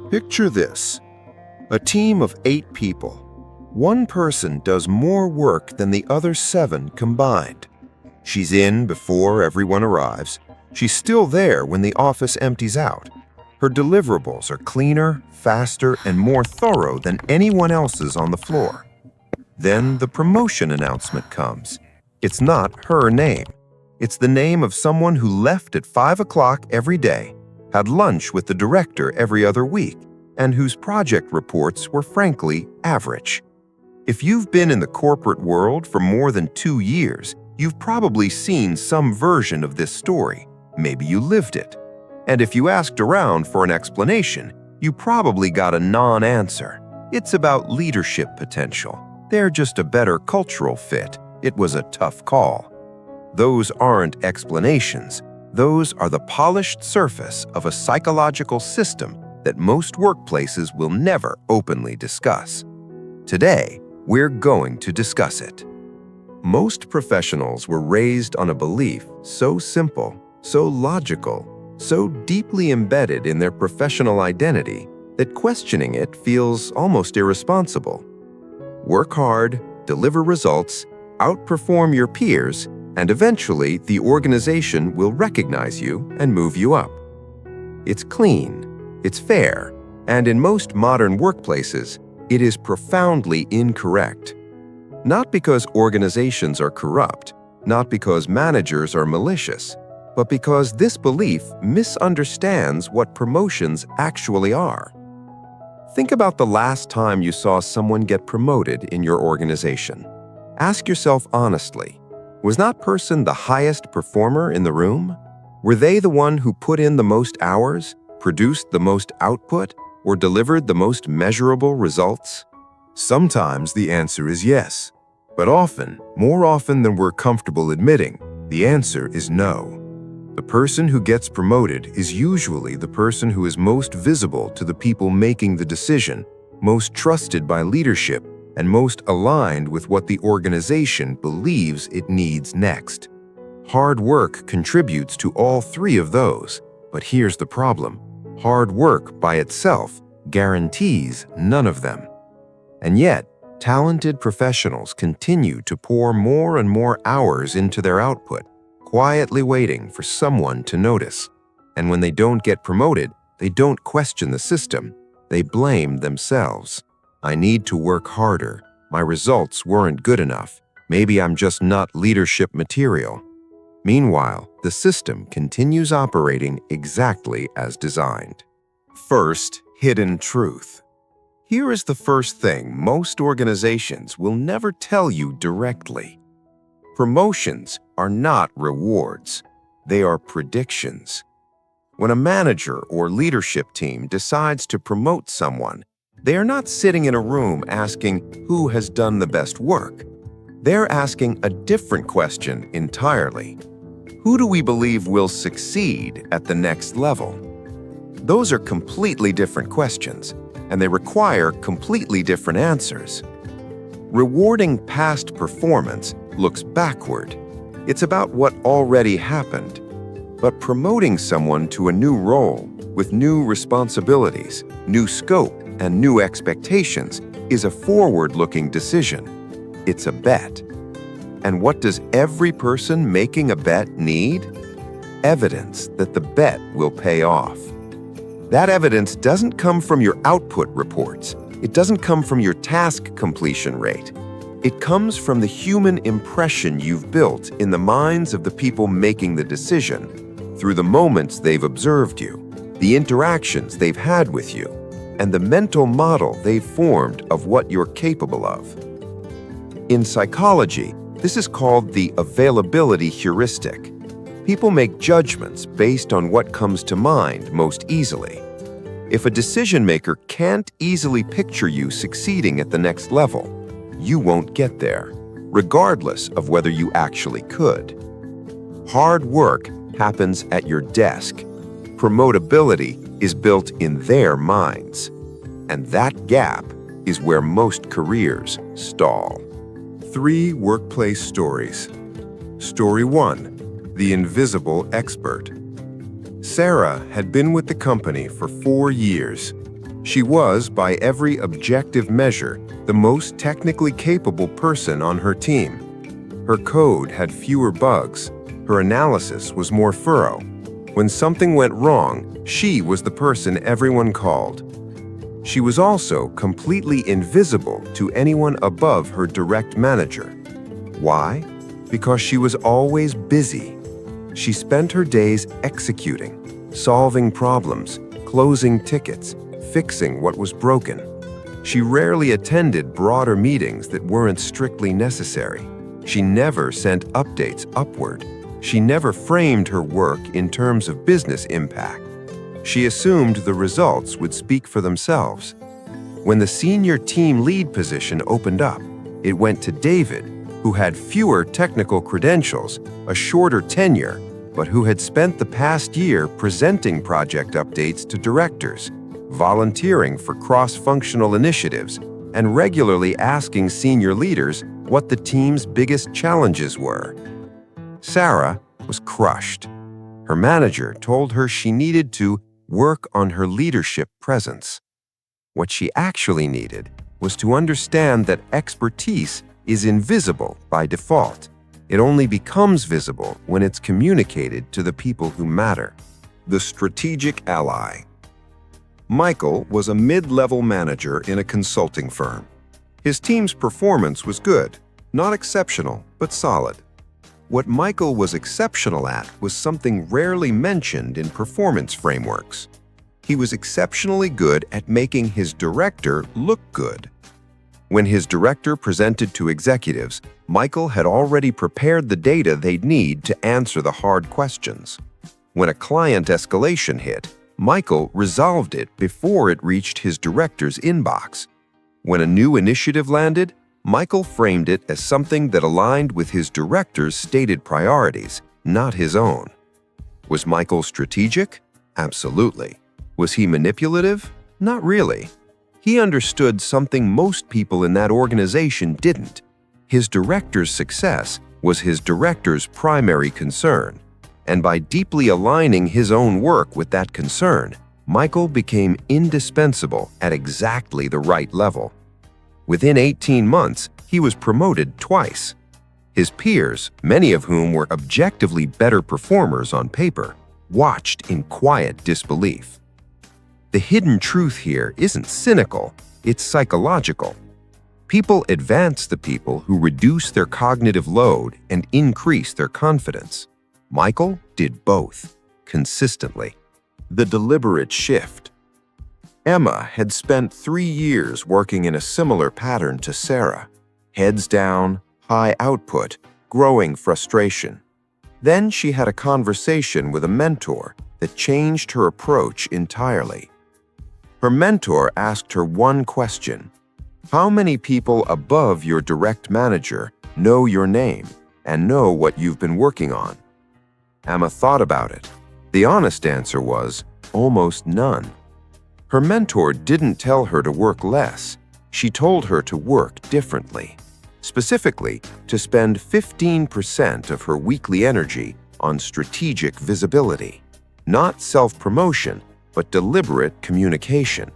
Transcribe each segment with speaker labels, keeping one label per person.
Speaker 1: Picture this: a team of 8 people. One person does more work than the other 7 combined. She's in before everyone arrives. She's still there when the office empties out. Her deliverables are cleaner, faster, and more thorough than anyone else's on the floor. Then the promotion announcement comes. It's not her name. It's the name of someone who left at 5 o'clock every day, had lunch with the director every other week, and whose project reports were frankly average. If you've been in the corporate world for more than 2 years, you've probably seen some version of this story. Maybe you lived it. And if you asked around for an explanation, you probably got a non-answer. It's about leadership potential. They're just a better cultural fit. It was a tough call. Those aren't explanations. Those are the polished surface of a psychological system that most workplaces will never openly discuss. Today, we're going to discuss it. Most professionals were raised on a belief so simple, so logical, so deeply embedded in their professional identity that questioning it feels almost irresponsible. Work hard, deliver results, outperform your peers, and eventually the organization will recognize you and move you up. It's clean, it's fair, and in most modern workplaces, it is profoundly incorrect. Not because organizations are corrupt, not because managers are malicious, but because this belief misunderstands what promotions actually are. Think about the last time you saw someone get promoted in your organization. Ask yourself honestly, was that person the highest performer in the room? Were they the one who put in the most hours, produced the most output, or delivered the most measurable results? Sometimes the answer is yes, but often, more often than we're comfortable admitting, the answer is no. The person who gets promoted is usually the person who is most visible to the people making the decision, most trusted by leadership, and most aligned with what the organization believes it needs next. Hard work contributes to all 3 of those, but here's the problem. Hard work by itself guarantees none of them. And yet, talented professionals continue to pour more and more hours into their output, quietly waiting for someone to notice. And when they don't get promoted, they don't question the system. They blame themselves. I need to work harder. My results weren't good enough. Maybe I'm just not leadership material. Meanwhile, the system continues operating exactly as designed. First, hidden truth. Here is the first thing most organizations will never tell you directly. Promotions are not rewards. They are predictions. When a manager or leadership team decides to promote someone, they are not sitting in a room asking who has done the best work. They're asking a different question entirely. Who do we believe will succeed at the next level? Those are completely different questions, and they require completely different answers. Rewarding past performance looks backward. It's about what already happened. But promoting someone to a new role with new responsibilities, new scope, and new expectations is a forward-looking decision. It's a bet. And what does every person making a bet need? Evidence that the bet will pay off. That evidence doesn't come from your output reports. It doesn't come from your task completion rate. It comes from the human impression you've built in the minds of the people making the decision, through the moments they've observed you, the interactions they've had with you, and the mental model they've formed of what you're capable of. In psychology, this is called the availability heuristic. People make judgments based on what comes to mind most easily. If a decision maker can't easily picture you succeeding at the next level, you won't get there, regardless of whether you actually could. Hard work happens at your desk. Promotability is built in their minds. And that gap is where most careers stall. 3 workplace stories. Story 1, the invisible expert. Sarah had been with the company for 4 years. She was, by every objective measure, the most technically capable person on her team. Her code had fewer bugs. Her analysis was more thorough. When something went wrong, she was the person everyone called. She was also completely invisible to anyone above her direct manager. Why? Because she was always busy. She spent her days executing, solving problems, closing tickets, fixing what was broken. She rarely attended broader meetings that weren't strictly necessary. She never sent updates upward. She never framed her work in terms of business impact. She assumed the results would speak for themselves. When the senior team lead position opened up, it went to David, who had fewer technical credentials, a shorter tenure, but who had spent the past year presenting project updates to directors, volunteering for cross-functional initiatives, and regularly asking senior leaders what the team's biggest challenges were. Sarah was crushed. Her manager told her she needed to work on her leadership presence. What she actually needed was to understand that expertise is invisible by default. It only becomes visible when it's communicated to the people who matter. The strategic ally. Michael was a mid-level manager in a consulting firm. His team's performance was good, not exceptional, but solid. What Michael was exceptional at was something rarely mentioned in performance frameworks. He was exceptionally good at making his director look good. When his director presented to executives, Michael had already prepared the data they'd need to answer the hard questions. When a client escalation hit, Michael resolved it before it reached his director's inbox. When a new initiative landed, Michael framed it as something that aligned with his director's stated priorities, not his own. Was Michael strategic? Absolutely. Was he manipulative? Not really. He understood something most people in that organization didn't. His director's success was his director's primary concern, and by deeply aligning his own work with that concern, Michael became indispensable at exactly the right level. Within 18 months, he was promoted twice. His peers, many of whom were objectively better performers on paper, watched in quiet disbelief. The hidden truth here isn't cynical, it's psychological. People advance the people who reduce their cognitive load and increase their confidence. Michael did both, consistently. The deliberate shift. Emma had spent 3 years working in a similar pattern to Sarah. Heads down, high output, growing frustration. Then she had a conversation with a mentor that changed her approach entirely. Her mentor asked her one question: how many people above your direct manager know your name and know what you've been working on? Emma thought about it. The honest answer was almost none. Her mentor didn't tell her to work less. She told her to work differently. Specifically, to spend 15% of her weekly energy on strategic visibility. Not self-promotion, but deliberate communication.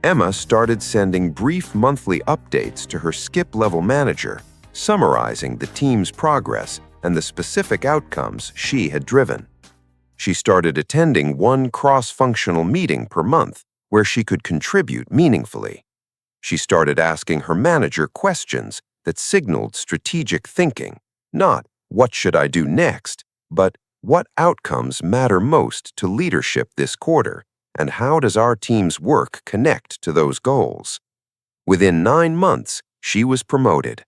Speaker 1: Emma started sending brief monthly updates to her skip-level manager, summarizing the team's progress and the specific outcomes she had driven. She started attending one cross-functional meeting per month where she could contribute meaningfully. She started asking her manager questions that signaled strategic thinking, not "what should I do next?" but "what outcomes matter most to leadership this quarter, and how does our team's work connect to those goals?" Within 9 months, she was promoted.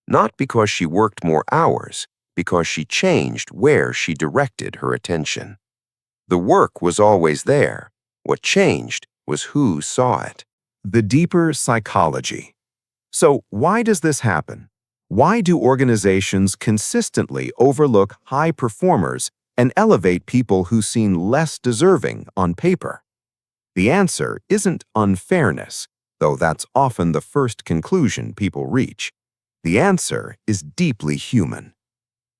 Speaker 1: Not because she worked more hours, because she changed where she directed her attention. The work was always there. What changed was who saw it. The deeper psychology. So why does this happen? Why do organizations consistently overlook high performers and elevate people who seem less deserving on paper? The answer isn't unfairness, though that's often the first conclusion people reach. The answer is deeply human.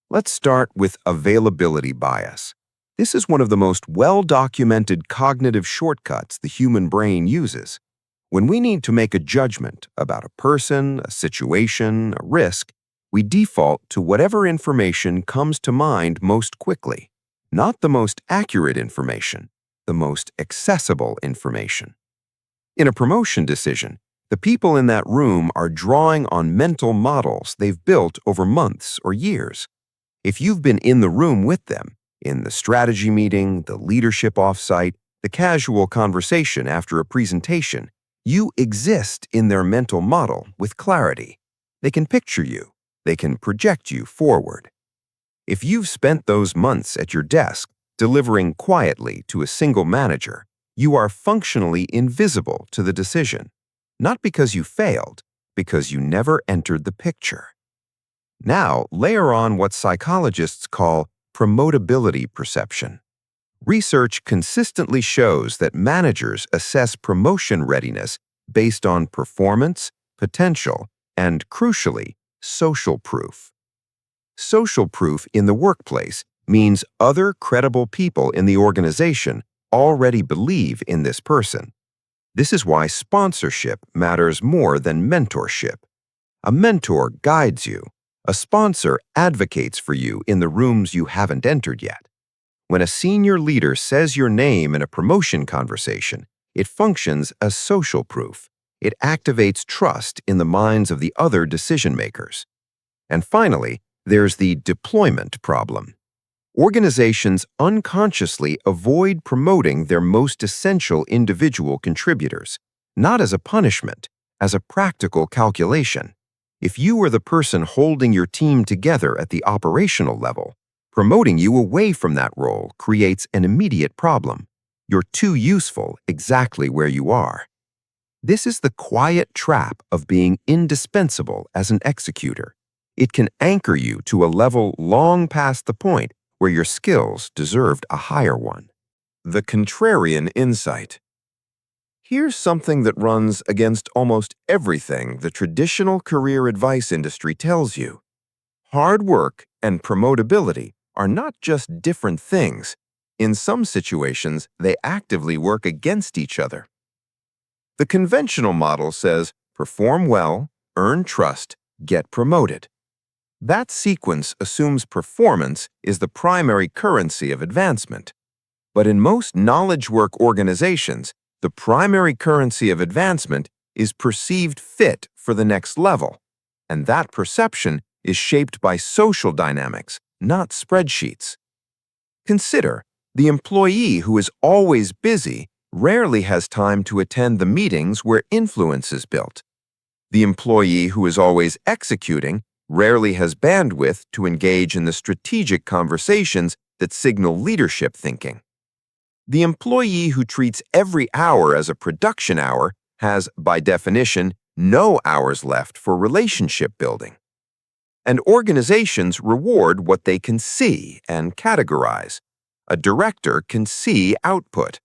Speaker 1: Let's start with availability bias.
Speaker 2: This is one of the most well-documented cognitive shortcuts the human brain uses. When we need to make a judgment about a person, a situation, a risk, we default to whatever information comes to mind most quickly, not the most accurate information, the most accessible information. In a promotion decision, the people in that room are drawing on mental models they've built over months or years. If you've been in the room with them, in the strategy meeting, the leadership offsite, the casual conversation after a presentation, you exist in their mental model with clarity. They can picture you. They can project you forward. If you've spent those months at your desk delivering quietly to a single manager, you are functionally invisible to the decision, not because you failed, because you never entered the picture. Now, layer on what psychologists call promotability perception. Research consistently shows that managers assess promotion readiness based on performance, potential, and, crucially, social proof. Social proof in the workplace means other credible people in the organization already believe in this person. This is why sponsorship matters more than mentorship. A mentor guides you. A sponsor advocates for you in the rooms you haven't entered yet. When a senior leader says your name in a promotion conversation, it functions as social proof. It activates trust in the minds of the other decision makers. And finally, there's the deployment problem. Organizations unconsciously avoid promoting their most essential individual contributors, not as a punishment, as a practical calculation. If you are the person holding your team together at the operational level, promoting you away from that role creates an immediate problem. You're too useful exactly where you are. This is the quiet trap of being indispensable as an executor. It can anchor you to a level long past the point where your skills deserved a higher one. The contrarian insight. Here's something that runs against almost everything the traditional career advice industry tells you. Hard work and promotability are not just different things. In some situations, they actively work against each other. The conventional model says, perform well, earn trust, get promoted. That sequence assumes performance is the primary currency of advancement. But in most knowledge work organizations, the primary currency of advancement is perceived fit for the next level, and that perception is shaped by social dynamics, not spreadsheets. Consider, the employee who is always busy rarely has time to attend the meetings where influence is built. The employee who is always executing rarely has bandwidth to engage in the strategic conversations that signal leadership thinking. The employee who treats every hour as a production hour has, by definition, no hours left for relationship building. And organizations reward what they can see and categorize. A director can see output,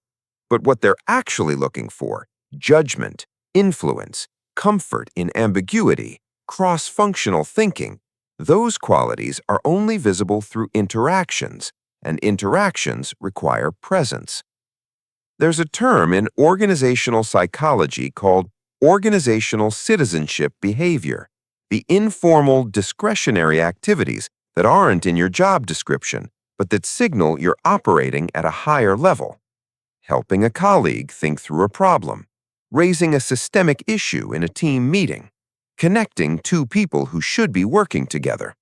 Speaker 2: but what they're actually looking for, judgment, influence, comfort in ambiguity, cross-functional thinking, those qualities are only visible through interactions, and interactions require presence. There's a term in organizational psychology called organizational citizenship behavior, the informal, discretionary activities that aren't in your job description, but that signal you're operating at a higher level. Helping a colleague think through a problem, raising a systemic issue in a team meeting, connecting two people who should be working together.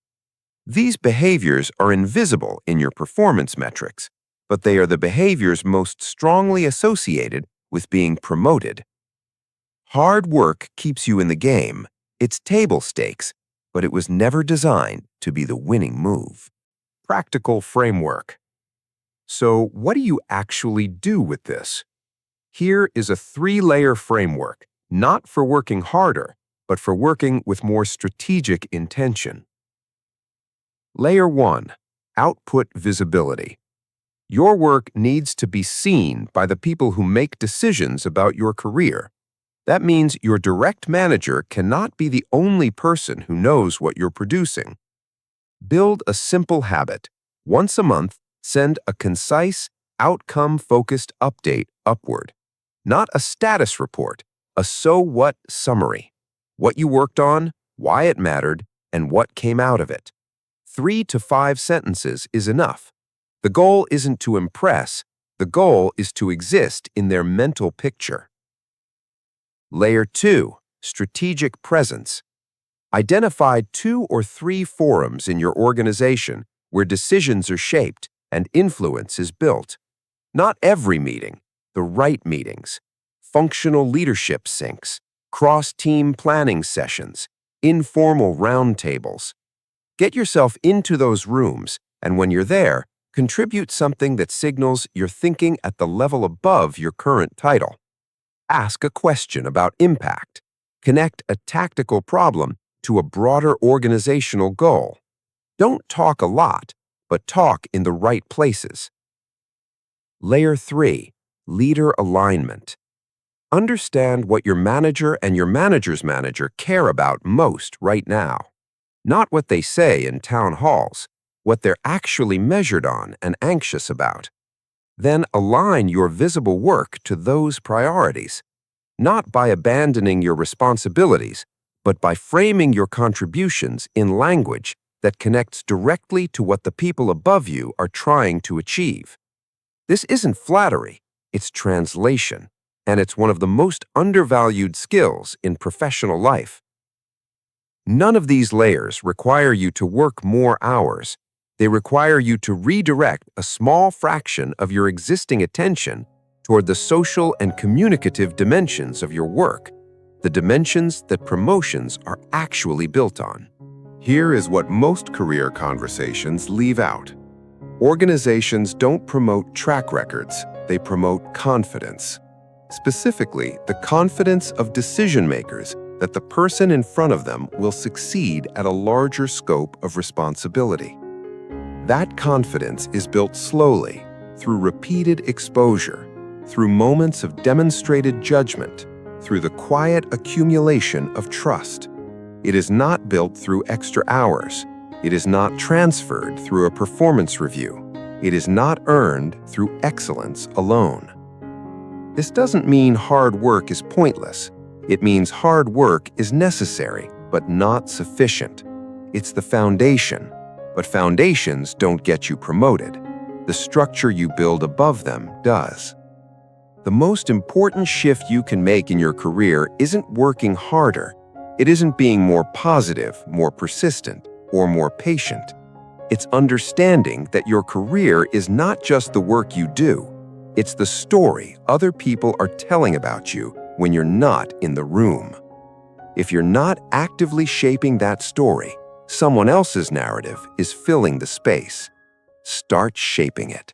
Speaker 2: These behaviors are invisible in your performance metrics, but they are the behaviors most strongly associated with being promoted. Hard work keeps you in the game. It's table stakes, but it was never designed to be the winning move. Practical framework. So, what do you actually do with this? Here is a 3-layer framework, not for working harder, but for working with more strategic intention. Layer 1. Output visibility. Your work needs to be seen by the people who make decisions about your career. That means your direct manager cannot be the only person who knows what you're producing. Build a simple habit. Once a month, Send a concise, outcome-focused update upward. Not a status report, a so what summary. What you worked on, why it mattered, and what came out of it. 3 to 5 sentences is enough. The goal isn't to impress, the goal is to exist in their mental picture. Layer 2, strategic presence. Identify 2 or 3 forums in your organization where decisions are shaped and influence is built. Not every meeting, the right meetings. Functional leadership syncs, cross-team planning sessions, informal roundtables. Get yourself into those rooms, and when you're there, contribute something that signals you're thinking at the level above your current title. Ask a question about impact. Connect a tactical problem to a broader organizational goal. Don't talk a lot, but talk in the right places. Layer 3, leader alignment. Understand what your manager and your manager's manager care about most right now. Not what they say in town halls, what they're actually measured on and anxious about. Then align your visible work to those priorities, not by abandoning your responsibilities, but by framing your contributions in language that connects directly to what the people above you are trying to achieve. This isn't flattery, it's translation, and it's one of the most undervalued skills in professional life. None of these layers require you to work more hours. They require you to redirect a small fraction of your existing attention toward the social and communicative dimensions of your work, the dimensions that promotions are actually built on.
Speaker 3: Here is what most career conversations leave out. Organizations don't promote track records, they promote confidence. Specifically, the confidence of decision makers that the person in front of them will succeed at a larger scope of responsibility. That confidence is built slowly, through repeated exposure, through moments of demonstrated judgment, through the quiet accumulation of trust. It is not built through extra hours. It is not transferred through a performance review. It is not earned through excellence alone. This doesn't mean hard work is pointless. It means hard work is necessary, but not sufficient. It's the foundation, but foundations don't get you promoted. The structure you build above them does. The most important shift you can make in your career isn't working harder. It isn't being more positive, more persistent, or more patient. It's understanding that your career is not just the work you do. It's the story other people are telling about you when you're not in the room. If you're not actively shaping that story, someone else's narrative is filling the space. Start shaping it.